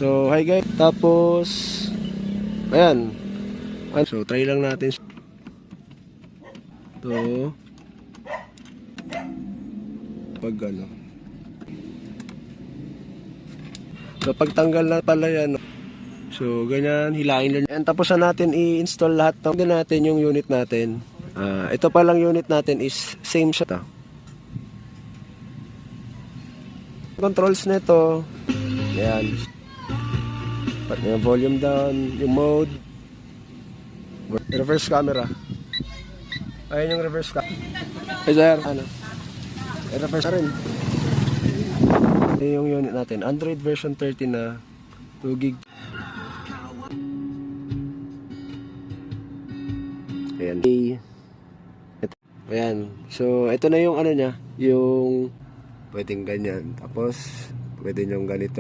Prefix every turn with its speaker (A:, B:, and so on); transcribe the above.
A: So, hi guys. Tapos, ayan. So, try lang natin. Ito. Pag ano. So, pagtanggal na pala yan. So, ganyan. Hilain lang. And tapos na natin i-install lahat. Tingnan natin yung unit natin. Ito palang unit natin is same siya. Controls nito. Ayan. Yung volume down, yung mode, reverse camera. Ayan yung reverse camera. Hey sir, ano? Reverse na rin. Ayan yung unit natin. Android version 13 na 2 gig. Ayan. Ayan. So, ito na yung ano niya. Yung pwedeng ganyan. Tapos, pwede yung ganito.